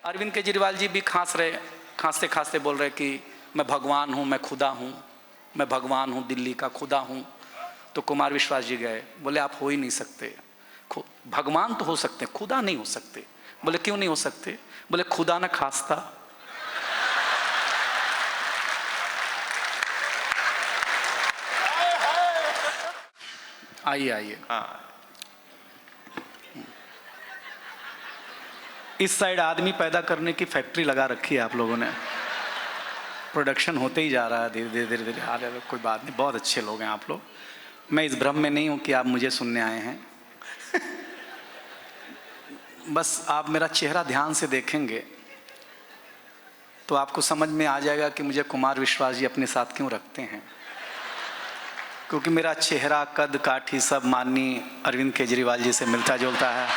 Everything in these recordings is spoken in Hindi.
अरविंद केजरीवाल जी भी खांसते खांसते बोल रहे कि मैं भगवान हूँ, मैं खुदा हूँ, मैं भगवान हूँ, दिल्ली का खुदा हूँ। तो कुमार विश्वास जी गए, बोले आप हो ही नहीं सकते, भगवान तो हो सकते, खुदा नहीं हो सकते। बोले क्यों नहीं हो सकते? बोले खुदा न खास्ता। आइए आइए। हाँ, इस साइड आदमी पैदा करने की फैक्ट्री लगा रखी है आप लोगों ने, प्रोडक्शन होते ही जा रहा है धीरे धीरे धीरे धीरे। आ रहा है, कोई बात नहीं, बहुत अच्छे लोग हैं आप लोग। मैं इस भ्रम में नहीं हूं कि आप मुझे सुनने आए हैं। बस आप मेरा चेहरा ध्यान से देखेंगे तो आपको समझ में आ जाएगा कि मुझे कुमार विश्वास जी अपने साथ क्यों रखते हैं। क्योंकि मेरा चेहरा, कद काठी सब माननीय अरविंद केजरीवाल जी से मिलता जुलता है।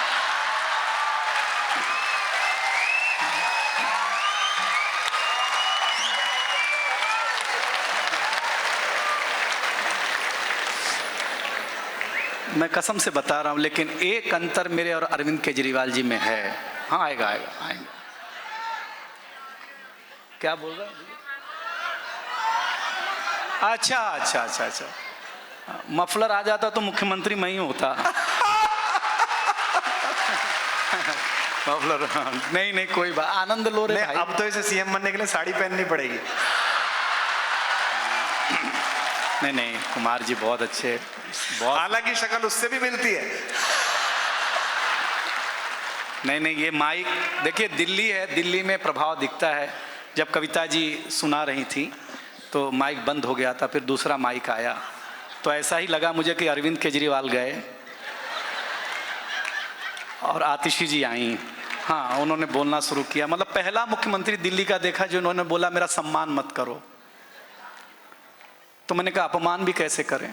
मैं कसम से बता रहा हूं, लेकिन एक अंतर मेरे और अरविंद केजरीवाल जी में है। हाँ आएगा आएगा। क्या बोल रहा है? अच्छा अच्छा अच्छा अच्छा, मफलर आ जाता तो मुख्यमंत्री मैं ही होता। मफलर नहीं नहीं, कोई बात, आनंद लो रे भाई। अब तो इसे सीएम बनने के लिए साड़ी पहननी पड़ेगी। नहीं नहीं, कुमार जी बहुत अच्छे, बहुत, हालांकि शक्ल उससे भी मिलती है। नहीं नहीं, ये माइक देखिए, दिल्ली है, दिल्ली में प्रभाव दिखता है। जब कविता जी सुना रही थी तो माइक बंद हो गया था, फिर दूसरा माइक आया तो ऐसा ही लगा मुझे कि अरविंद केजरीवाल गए और आतिशी जी आई। हाँ, उन्होंने बोलना शुरू किया। मतलब पहला मुख्यमंत्री दिल्ली का देखा जो उन्होंने बोला मेरा सम्मान मत करो। तो मैंने कहा अपमान भी कैसे करें।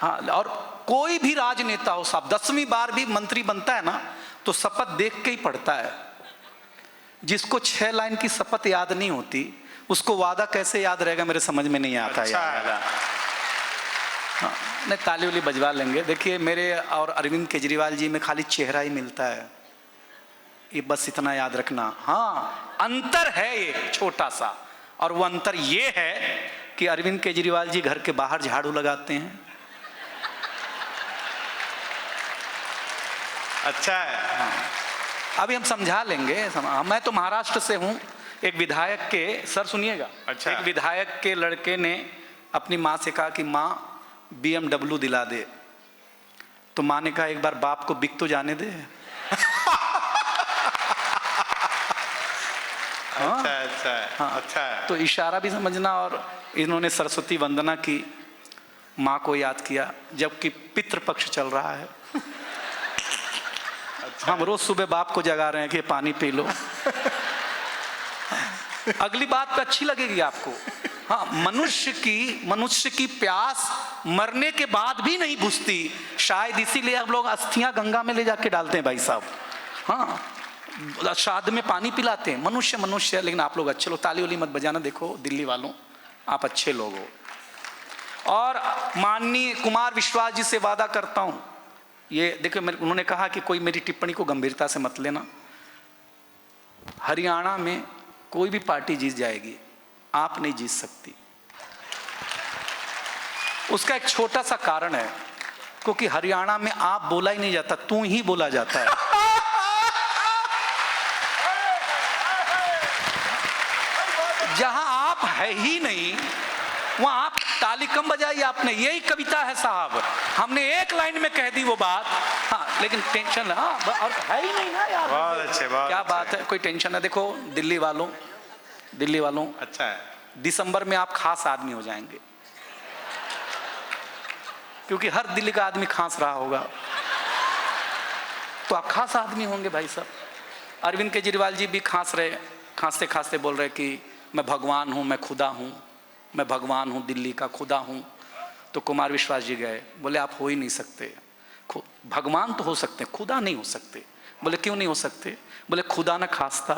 हाँ, और कोई भी राजनेता हो साहब, 10वीं बार भी मंत्री बनता है ना तो शपथ देख के ही पढ़ता है। जिसको 6 लाइन की शपथ याद नहीं होती उसको वादा कैसे याद रहेगा, मेरे समझ में नहीं आता। अच्छा यार हाँ, नहीं, ताली उली बजवा लेंगे। देखिए, मेरे और अरविंद केजरीवाल जी में खाली चेहरा ही मिलता है, ये बस इतना याद रखना। हाँ, अंतर है एक छोटा सा, और वो अंतर ये है कि अरविंद केजरीवाल जी घर के बाहर झाड़ू लगाते हैं। अच्छा है। हाँ, अभी हम समझा लेंगे। मैं तो महाराष्ट्र से हूँ। एक विधायक के, सर सुनिएगा, अच्छा। एक विधायक के लड़के ने अपनी माँ से कहा कि माँ BMW दिला दे। तो माँ ने कहा एक बार बाप को बिक तो जाने दे। अच्छा अच्छा हाँ, अच्छा है। तो इशारा भी समझना। और इन्होंने सरस्वती वंदना की, माँ को याद किया, जबकि पितृपक्ष चल रहा है। अच्छा, हम रोज सुबह बाप को जगा रहे हैं कि पानी पी लो। अगली बात पे अच्छी लगेगी आपको। हाँ, मनुष्य की प्यास मरने के बाद भी नहीं बुझती, शायद इसीलिए हम लोग अस्थियां गंगा में ले जाके डालते हैं भाई साहब। हाँ, श्राद्ध में पानी पिलाते हैं। मनुष्य, लेकिन आप लोग अच्छे लोग, ताली उली मत बजाना। देखो दिल्ली वालों, आप अच्छे लोग हो। और माननीय कुमार विश्वास जी से वादा करता हूं, ये देखो, उन्होंने कहा कि कोई मेरी टिप्पणी को गंभीरता से मत लेना। हरियाणा में कोई भी पार्टी जीत जाएगी, आप नहीं जीत सकती। उसका एक छोटा सा कारण है, क्योंकि हरियाणा में आप बोला ही नहीं जाता, तू ही बोला जाता है। जहां आप है ही नहीं वहां आप ताली कम बजाई आपने। यही कविता है साहब, हमने एक लाइन में कह दी वो बात। हाँ, लेकिन टेंशन, हाँ, और है ही नहीं ना यार। बहुत अच्छे, बहुत क्या अच्छे। बात है, कोई टेंशन है। देखो दिल्ली वालों, अच्छा है। दिसंबर में आप खास आदमी हो जाएंगे, क्योंकि हर दिल्ली का आदमी खांस रहा होगा, तो आप खास आदमी होंगे भाई साहब। अरविंद केजरीवाल जी भी खांसते खांसते बोल रहे कि मैं भगवान हूँ, मैं खुदा हूँ, मैं भगवान हूँ, दिल्ली का खुदा हूँ। तो कुमार विश्वास जी गए, बोले आप हो ही नहीं सकते, भगवान तो हो सकते हैं, खुदा नहीं हो सकते। बोले क्यों नहीं हो सकते? बोले खुदा न खास्ता।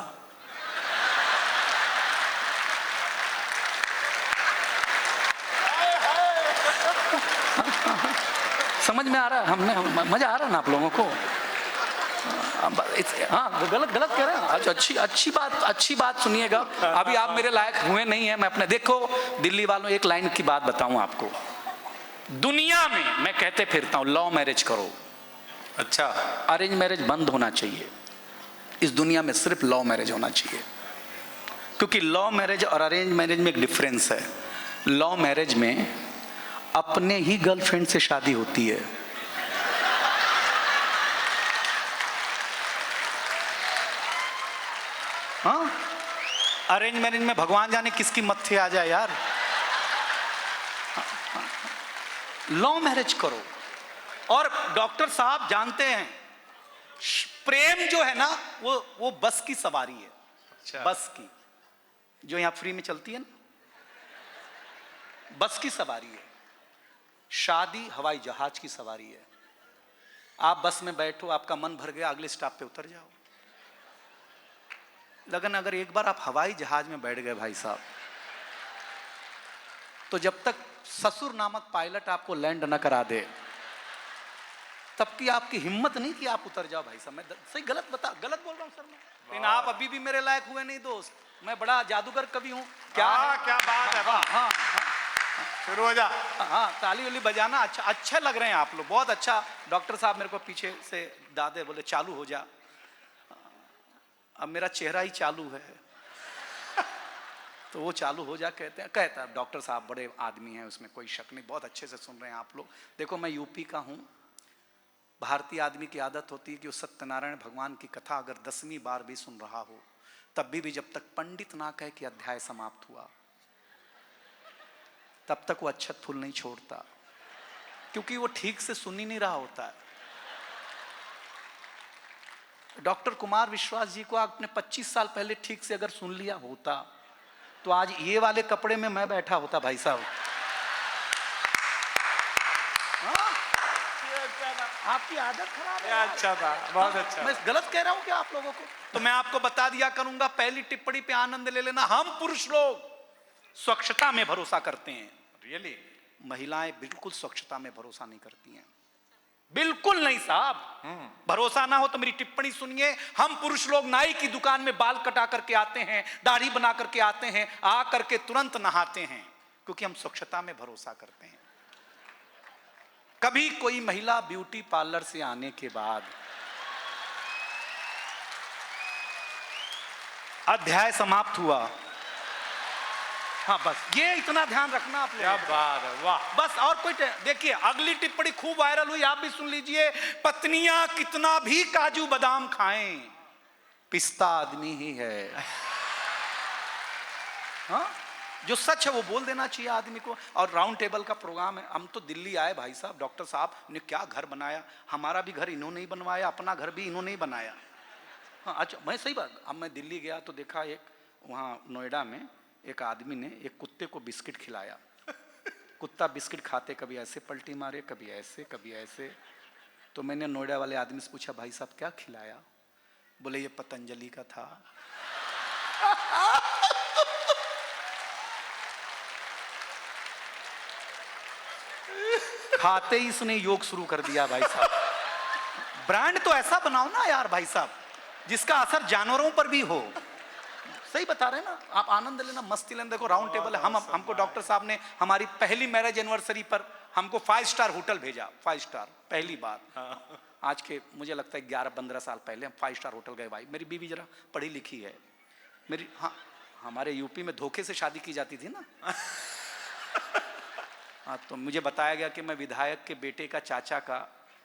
समझ में आ रहा है? हमने मजा आ रहा है ना आप लोगों को? हाँ गलत गलत कह रहे हैं। अच्छा अच्छी बात सुनिएगा। अभी आप मेरे लायक हुए नहीं है। मैं अपने देखो दिल्ली वालों, एक लाइन की बात बताऊं आपको। दुनिया में मैं कहते फिरता हूं लव मैरिज करो, अच्छा, अरेंज मैरिज बंद होना चाहिए। इस दुनिया में सिर्फ लव मैरिज होना चाहिए, क्योंकि लव मैरिज और अरेंज मैरिज में एक डिफरेंस है। लव मैरिज में अपने ही गर्लफ्रेंड से शादी होती है, हाँ। अरेंज मैरिज में भगवान जाने किसकी मत्थे आ जाए यार। लव मैरिज करो। और डॉक्टर साहब जानते हैं प्रेम जो है ना वो बस की सवारी है। अच्छा। बस की जो यहां फ्री में चलती है ना, बस की सवारी है। शादी हवाई जहाज की सवारी है। आप बस में बैठो, आपका मन भर गया, अगले स्टॉप पे उतर जाओ। लेकिन अगर एक बार आप हवाई जहाज में बैठ गए भाई साहब, तो जब तक ससुर नामक पायलट आपको लैंड न करा दे, तब की आपकी हिम्मत नहीं कि आप उतर जाओ भाई साहब। मैं सही गलत बोल रहा हूं सर मैं, लेकिन आप अभी भी मेरे लायक हुए नहीं दोस्त। मैं बड़ा जादूगर कवि हूं। क्या बात है, वाह। हाँ शुरू हो जा। हाँ, ताली वाली बजाना अच्छे लग रहे हैं आप लोग, बहुत अच्छा। डॉक्टर साहब मेरे को पीछे से दादे बोले चालू हो जा। अब मेरा चेहरा ही चालू है तो वो चालू हो जा कहता है। डॉक्टर साहब बड़े आदमी हैं, उसमें कोई शक नहीं, बहुत अच्छे से सुन रहे हैं आप लोग। देखो मैं यूपी का हूँ। भारतीय आदमी की आदत होती है कि वो सत्यनारायण भगवान की कथा अगर 10वीं बार भी सुन रहा हो, तब भी जब तक पंडित ना कहे कि अध्याय समाप्त हुआ, तब तक वो अक्षत फूल नहीं छोड़ता, क्योंकि वो ठीक से सुन ही नहीं रहा होता है। डॉक्टर कुमार विश्वास जी को आपने 25 साल पहले ठीक से अगर सुन लिया होता, तो आज ये वाले कपड़े में मैं बैठा होता भाई साहब। आपकी आदत खराब है। अच्छा था, बहुत अच्छा। मैं गलत कह रहा हूं क्या आप लोगों को? तो मैं आपको बता दिया करूंगा, पहली टिप्पणी पे आनंद ले लेना। हम पुरुष लोग स्वच्छता में भरोसा करते हैं। रियली? महिलाएं बिल्कुल स्वच्छता में भरोसा नहीं करती हैं, बिल्कुल नहीं साहब। भरोसा ना हो तो मेरी टिप्पणी सुनिए। हम पुरुष लोग नाई की दुकान में बाल कटा करके आते हैं, दाढ़ी बना करके आते हैं, आ करके तुरंत नहाते हैं, क्योंकि हम स्वच्छता में भरोसा करते हैं। कभी कोई महिला ब्यूटी पार्लर से आने के बाद अध्याय समाप्त हुआ, हाँ बस ये इतना ध्यान रखना आप लोग। क्या बात है, वाह। बस और कोई देखिए अगली टिप्पणी खूब वायरल हुई, आप भी सुन लीजिए। पत्नियां कितना भी काजू बादाम खाएं, पिस्ता आदमी ही है। हाँ, जो सच है वो बोल देना चाहिए आदमी को। और राउंड टेबल का प्रोग्राम है, हम तो दिल्ली आए भाई साहब, डॉक्टर साहब ने क्या घर बनाया। हमारा भी घर इन्होंने ही बनवाया, अपना घर भी इन्होंने ही बनाया। हाँ अच्छा, मैं सही बात। अब मैं दिल्ली गया तो देखा एक वहाँ नोएडा में एक आदमी ने एक कुत्ते को बिस्किट खिलाया। कुत्ता बिस्किट खाते कभी ऐसे पलटी मारे, कभी ऐसे कभी ऐसे। तो मैंने नोएडा वाले आदमी से पूछा, भाई साहब क्या खिलाया? बोले ये पतंजलि का था। खाते ही इसने योग शुरू कर दिया भाई साहब। ब्रांड तो ऐसा बनाओ ना यार भाई साहब, जिसका असर जानवरों पर भी हो। सही बता रहे हैं ना आप, आनंद लेना, मस्ती लेना। देखो राउंड टेबल है, हमको डॉक्टर साहब ने हमारी पहली मैरिज एनिवर्सरी पर हमको 5 स्टार होटल भेजा। 5 स्टार पहली बार। आज के मुझे लगता है 11-15 साल पहले हम 5 स्टार होटल गए भाई। मेरी बीवी जरा पढ़ी लिखी है मेरी। हाँ, हमारे यूपी में धोखे से शादी की जाती थी ना। हाँ, तो मुझे बताया गया कि मैं विधायक के बेटे का, चाचा का,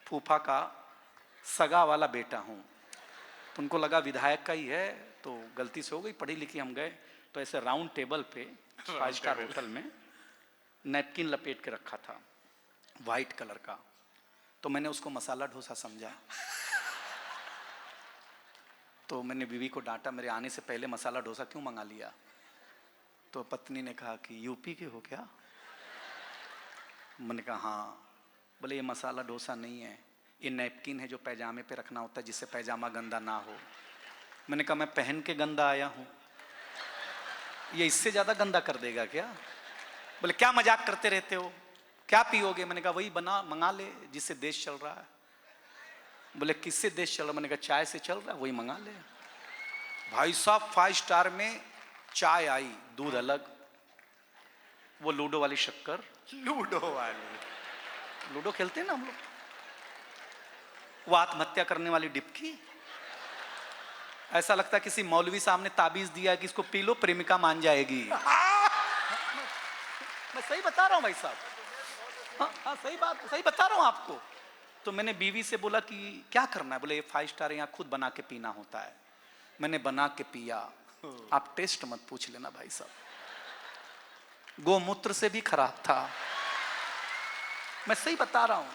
फूफा का सगा वाला बेटा हूँ। तो उनको लगा विधायक का ही है, तो गलती से हो गई। पढ़ी लिखी हम गए तो ऐसे राउंड टेबल पे 5 स्टार होटल में नैपकिन लपेट के रखा था वाइट कलर का। तो मैंने उसको मसाला डोसा समझा। तो मैंने बीवी को डांटा, मेरे आने से पहले मसाला डोसा क्यों मंगा लिया? तो पत्नी ने कहा कि यूपी के हो क्या? मैंने कहा हाँ। बोले ये मसाला डोसा नहीं है, ये नैपकिन है जो पैजामे पे रखना होता है, जिससे पैजामा गंदा ना हो। मैंने कहा मैं पहन के गंदा आया हूँ, ये इससे ज़्यादा गंदा कर देगा क्या? बोले क्या मजाक करते रहते हो, क्या पियोगे? मैंने कहा वही बना मंगा ले जिससे देश चल रहा है। बोले किससे देश चल रहा? मैंने कहा चाय से चल रहा, वही मंगा ले। भाई साहब 5 स्टार में चाय आई, दूध अलग, वो लूडो वाली शक्कर, लूडो वाली, लूडो खेलते हैं ना हम लोग, वो आत्महत्या करने वाली डिपकी, ऐसा लगता है किसी मौलवी साहब ने ताबीज दिया है कि इसको पी लो प्रेमिका मान जाएगी। मैं सही बता रहा हूं भाई साहब, हाँ सही बात, सही बता रहा हूं आपको। तो मैंने बीवी से बोला कि क्या करना है? बोले ये 5 स्टार यहाँ खुद बना के पीना होता है। मैंने बना के पिया, आप टेस्ट मत पूछ लेना भाई साहब, गोमूत्र से भी खराब था, मैं सही बता रहा हूं।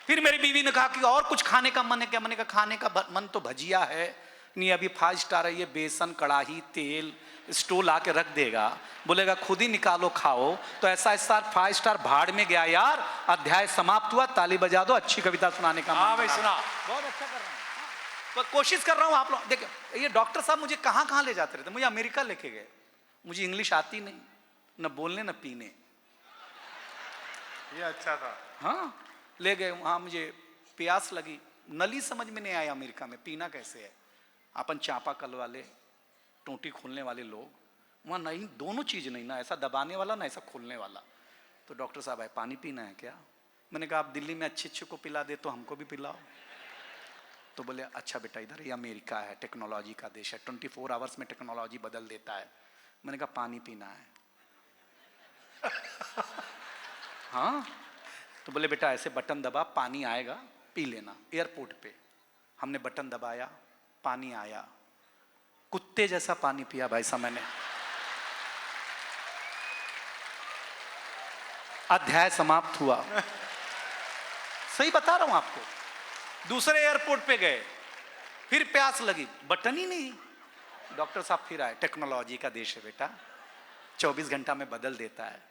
फिर मेरी बीवी ने कहा कि और कुछ खाने का मन है क्या? मैंने कहा खाने का मन तो भजिया है, नहीं अभी 5 स्टार है, ये बेसन कड़ाही तेल स्टोव आके रख देगा, बोलेगा खुद ही निकालो खाओ। तो ऐसा 5 स्टार भाड़ में गया यार। अध्याय समाप्त हुआ, ताली बजा दो, अच्छी कविता सुनाने का। हाँ भाई सुना, बहुत अच्छा कर रहा हूँ, तो कोशिश कर रहा हूँ। आप लोग देखिए, ये डॉक्टर साहब मुझे कहाँ कहाँ ले जाते रहते, मुझे अमेरिका लेके गए, मुझे इंग्लिश आती नहीं, न बोलने न पीने, ये अच्छा था। हाँ ले गए वहाँ, मुझे प्यास लगी, नली समझ में नहीं आया अमेरिका में पीना कैसे है। अपन चापाकल वाले, टोटी खोलने वाले लोग, वहाँ नहीं, दोनों चीज़ नहीं, ना ऐसा दबाने वाला ना ऐसा खोलने वाला। तो डॉक्टर साहब है पानी पीना है क्या? मैंने कहा आप दिल्ली में अच्छे अच्छे को पिला दे तो हमको भी पिलाओ। तो बोले अच्छा बेटा इधर ये अमेरिका है, टेक्नोलॉजी का देश है, 24 आवर्स में टेक्नोलॉजी बदल देता है। मैंने कहा पानी पीना है। हाँ, तो बोले बेटा ऐसे बटन दबा, पानी आएगा, पी लेना। एयरपोर्ट पे हमने बटन दबाया, पानी आया, कुत्ते जैसा पानी पिया भाई साहब मैंने। अध्याय समाप्त हुआ, सही बता रहा हूं आपको। दूसरे एयरपोर्ट पे गए, फिर प्यास लगी, बटन ही नहीं। डॉक्टर साहब फिर आए, टेक्नोलॉजी का देश है बेटा, 24 घंटा में बदल देता है।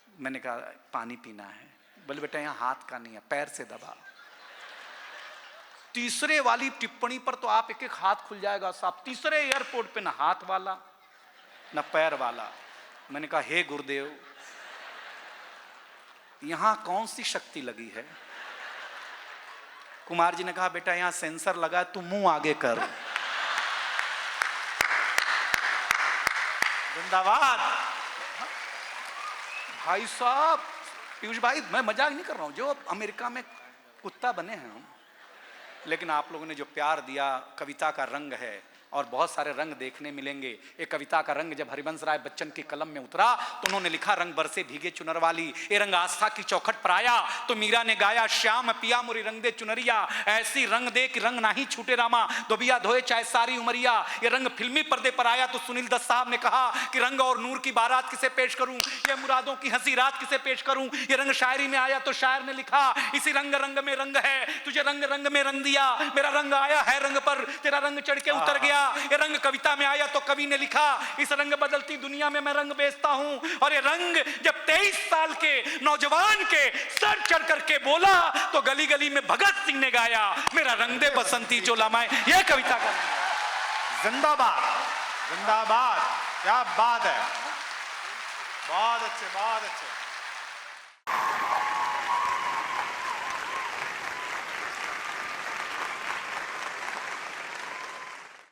मैंने कहा पानी पीना है। बोले बेटा यहाँ हाथ का नहीं है, पैर से दबा। तीसरे वाली टिप्पणी पर तो आप एक एक हाथ खुल जाएगा साहब। तीसरे एयरपोर्ट पे ना हाथ वाला ना पैर वाला। मैंने कहा हे गुरुदेव यहां कौन सी शक्ति लगी है? कुमार जी ने कहा बेटा यहां सेंसर लगा है, तू मुंह आगे कर। जिंदाबाद। भाई साहब, पीयूष भाई मैं मजाक नहीं कर रहा हूं, जो अमेरिका में कुत्ता बने हैं हम, लेकिन आप लोगों ने जो प्यार दिया, कविता का रंग है और बहुत सारे रंग देखने मिलेंगे। एक कविता का रंग जब हरिवंश राय बच्चन की कलम में उतरा तो उन्होंने लिखा रंग बरसे भीगे चुनर वाली, ये रंग आस्था की चौखट पर आया तो मीरा ने गाया श्याम पिया मुरी रंग दे चुनरिया, ऐसी रंग दे कि रंग नाही छूटे रामा, धोबिया धोए चाहे सारी उमरिया। ये रंग फिल्मी पर्दे पर आया तो सुनील दत्त साहब ने कहा कि रंग और नूर की बारात किसे पेश करूं, ये मुरादों की हंसी रात किसे पेश करूं। ये रंग शायरी में आया तो शायर ने लिखा इसी रंग रंग में रंग है, तुझे रंग रंग में रंग दिया, मेरा रंग आया है रंग पर, तेरा रंग चढ़ के उतर गया। ये रंग कविता में आया तो कवि ने लिखा इस रंग बदलती दुनिया में मैं रंग बेचता हूं। और ये रंग जब 23 साल के नौजवान के सर चढ़ करके बोला तो गली गली में भगत सिंह ने गाया मेरा रंग दे बसंती जो लामाए। यह कविता का जिंदाबाद, जिंदाबाद, क्या बात है, बहुत अच्छे, बहुत अच्छे।